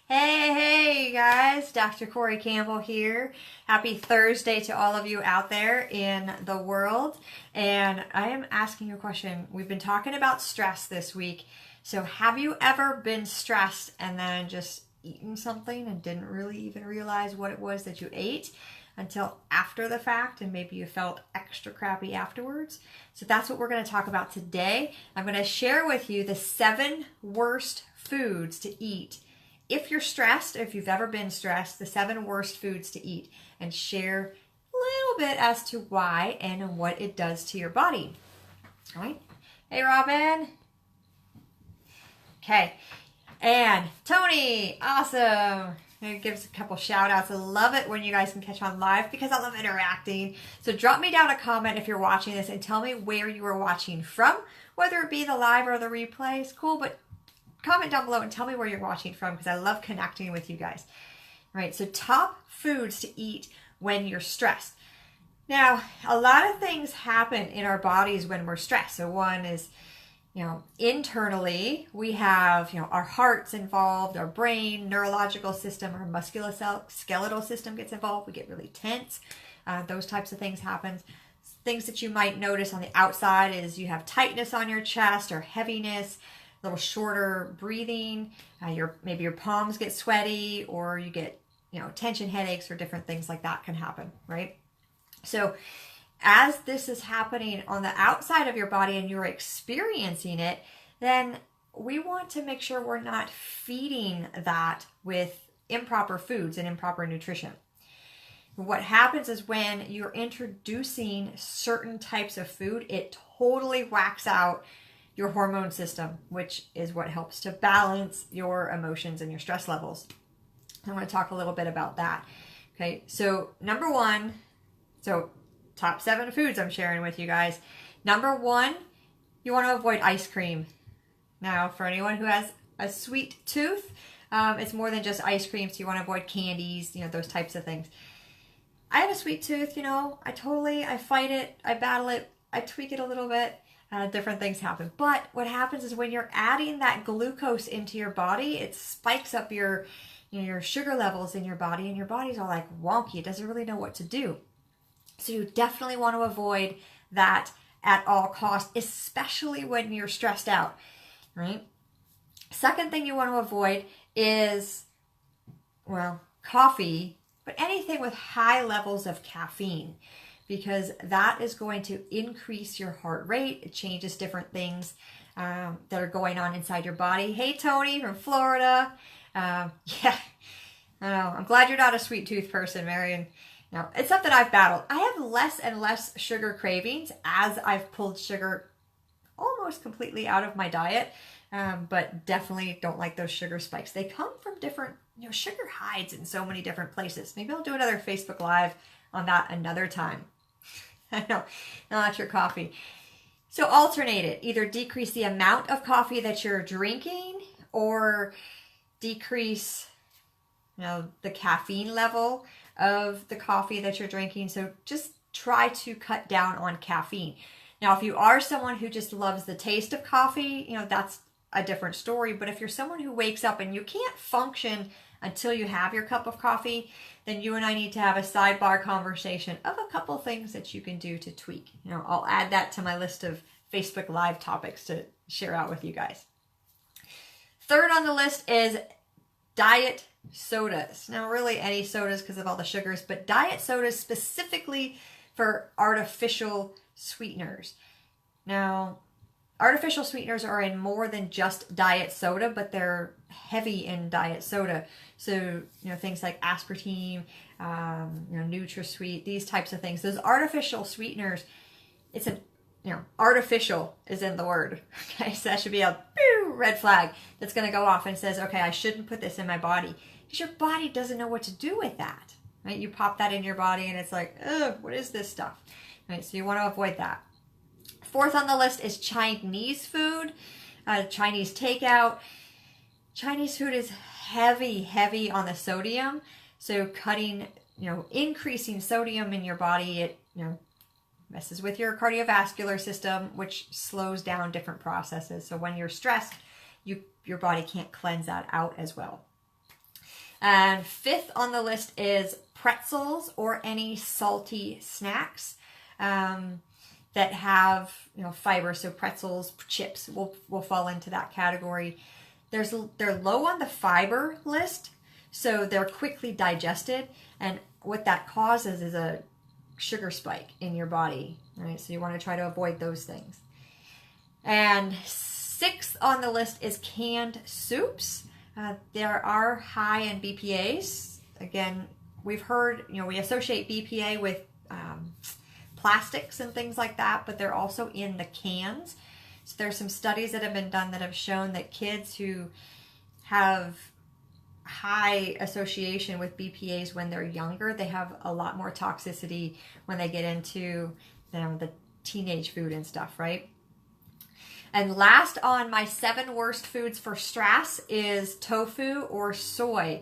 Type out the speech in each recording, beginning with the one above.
Hey guys, Dr. Corey Campbell here. Happy Thursday to all of you out there in the world. And I am asking you a question. We've been talking about stress this week. So have you ever been stressed and then just eaten something and didn't really even realize what it was that you ate until after the fact, and maybe you felt extra crappy afterwards? So that's what we're going to talk about today. I'm going to share with you the 7 worst foods to eat if you're stressed, if you've ever been stressed, the 7 worst foods to eat, and share a little bit as to why and what it does to your body. All right. Hey, Robin. Okay. And Tony, awesome. It gives a couple shout outs. I love it when you guys can catch on live because I love interacting. So drop me down a comment if you're watching this and tell me where you are watching from, whether it be the live or the replay. It's cool, but comment down below and tell me where you're watching from because I love connecting with you guys. All right, so top foods to eat when you're stressed. Now, a lot of things happen in our bodies when we're stressed. So one is, internally, we have, our heart's involved, our brain, neurological system, our musculoskeletal system gets involved. We get really tense. Those types of things happen. Things that you might notice on the outside is you have tightness on your chest or heaviness, a little shorter breathing. Maybe your palms get sweaty, or you get, tension headaches, or different things like that can happen, right? So as this is happening on the outside of your body and you're experiencing it, then we want to make sure we're not feeding that with improper foods and improper nutrition. What happens is when you're introducing certain types of food, it totally whacks out your hormone system, which is what helps to balance your emotions and your stress levels. I want to talk a little bit about that. Okay, so number one, top 7 foods I'm sharing with you guys. Number 1, you want to avoid ice cream. Now, for anyone who has a sweet tooth, it's more than just ice cream, so you want to avoid candies, those types of things. I have a sweet tooth, I fight it, I battle it, I tweak it a little bit. Different things happen. But what happens is when you're adding that glucose into your body, it spikes up your sugar levels in your body, and your body's all like wonky. It doesn't really know what to do. So you definitely want to avoid that at all costs, especially when you're stressed out, right? Second thing you want to avoid is, coffee, but anything with high levels of caffeine, because that is going to increase your heart rate. It changes different things that are going on inside your body. Hey, Tony from Florida. I know. I'm glad you're not a sweet tooth person, Marion. Now, it's something I've battled. I have less and less sugar cravings as I've pulled sugar almost completely out of my diet, but definitely don't like those sugar spikes. They come from different, sugar hides in so many different places. Maybe I'll do another Facebook Live on that another time. I know, no, that's your coffee. So alternate it. Either decrease the amount of coffee that you're drinking or decrease, the caffeine level of the coffee that you're drinking. So just try to cut down on caffeine. Now, if you are someone who just loves the taste of coffee, that's a different story. But if you're someone who wakes up and you can't function until you have your cup of coffee, then you and I need to have a sidebar conversation of a couple things that you can do to tweak. I'll add that to my list of Facebook Live topics to share out with you guys. Third on the list is diet sodas. Now, really any sodas because of all the sugars, but diet sodas specifically for artificial sweeteners. Now, artificial sweeteners are in more than just diet soda, but they're heavy in diet soda. So, things like aspartame, NutraSweet, these types of things. Those artificial sweeteners, it's artificial is in the word. Okay, so that should be a red flag that's going to go off and says, okay, I shouldn't put this in my body. Because your body doesn't know what to do with that. Right? You pop that in your body and it's like, ugh, what is this stuff? Right, so you want to avoid that. Fourth on the list is Chinese food, Chinese takeout. Chinese food is heavy on the sodium. So cutting, increasing sodium in your body, it, messes with your cardiovascular system, which slows down different processes. So when you're stressed, your body can't cleanse that out as well. And fifth on the list is pretzels or any salty snacks that have, you know, fiber. So pretzels, chips will fall into that category. They're low on the fiber list, so they're quickly digested, and what that causes is a sugar spike in your body, right? So you want to try to avoid those things. And sixth on the list is canned soups. There are high in BPAs. Again, we've heard, you know, we associate BPA with plastics and things like that, but they're also in the cans. So there's some studies that have been done that have shown that kids who have high association with BPAs when they're younger, they have a lot more toxicity when they get into, you know, the teenage food and stuff, right? And last on my 7 worst foods for stress is tofu or soy.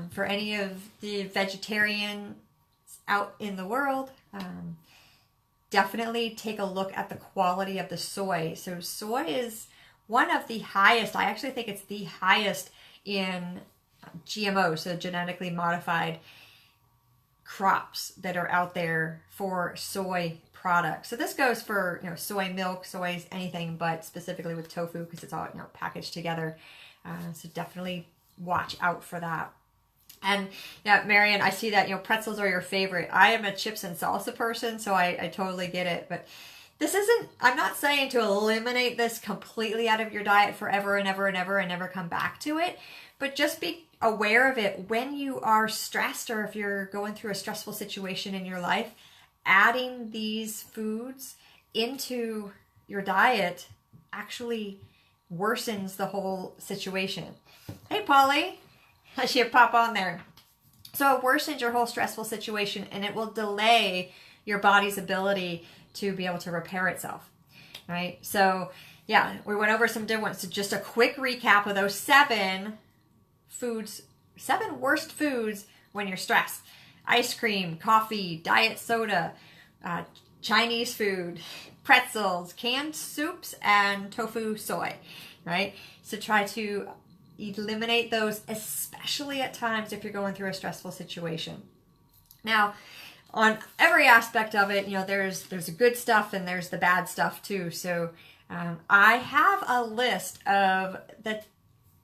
For any of the vegetarians out in the world, definitely take a look at the quality of the soy. So soy is one of the highest, I actually think it's the highest in GMO, so genetically modified crops that are out there for soy products. So this goes for, you know, soy milk, soy anything, but specifically with tofu because it's all, you know, packaged together. So definitely watch out for that. And yeah, Marion, I see that, you know, pretzels are your favorite. I am a chips and salsa person, so I totally get it. But this isn't, I'm not saying to eliminate this completely out of your diet forever and ever and ever and never come back to it. But just be aware of it when you are stressed or if you're going through a stressful situation in your life. Adding these foods into your diet actually worsens the whole situation. Hey, Polly. I see her pop on there. So it worsens your whole stressful situation and it will delay your body's ability to be able to repair itself, right? So yeah, we went over some different ones. So just a quick recap of those 7 foods, 7 worst foods when you're stressed. Ice cream, coffee, diet soda, Chinese food, pretzels, canned soups, and tofu soy, right? So try to eliminate those, especially at times if you're going through a stressful situation. Now, on every aspect of it, you know, there's the good stuff and there's the bad stuff too. So I have a list of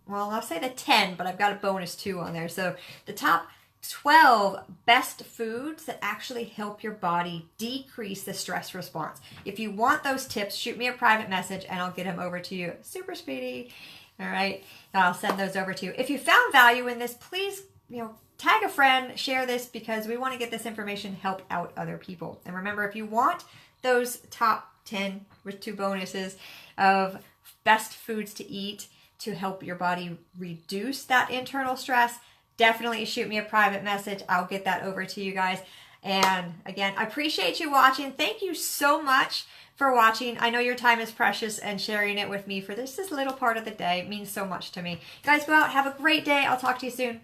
well, I'll say the 10, but I've got a bonus 2 on there. So the top 12 best foods that actually help your body decrease the stress response. If you want those tips, shoot me a private message and I'll get them over to you super speedy. All right, I'll send those over to you. If you found value in this, please, you know, tag a friend, share this, because we want to get this information help out other people. And remember, if you want those top 10 with 2 bonuses of best foods to eat to help your body reduce that internal stress, definitely shoot me a private message. I'll get that over to you guys. And again, I appreciate you watching. Thank you so much for watching. I know your time is precious and sharing it with me for this little part of the day. It means so much to me. You guys go out, have a great day. I'll talk to you soon.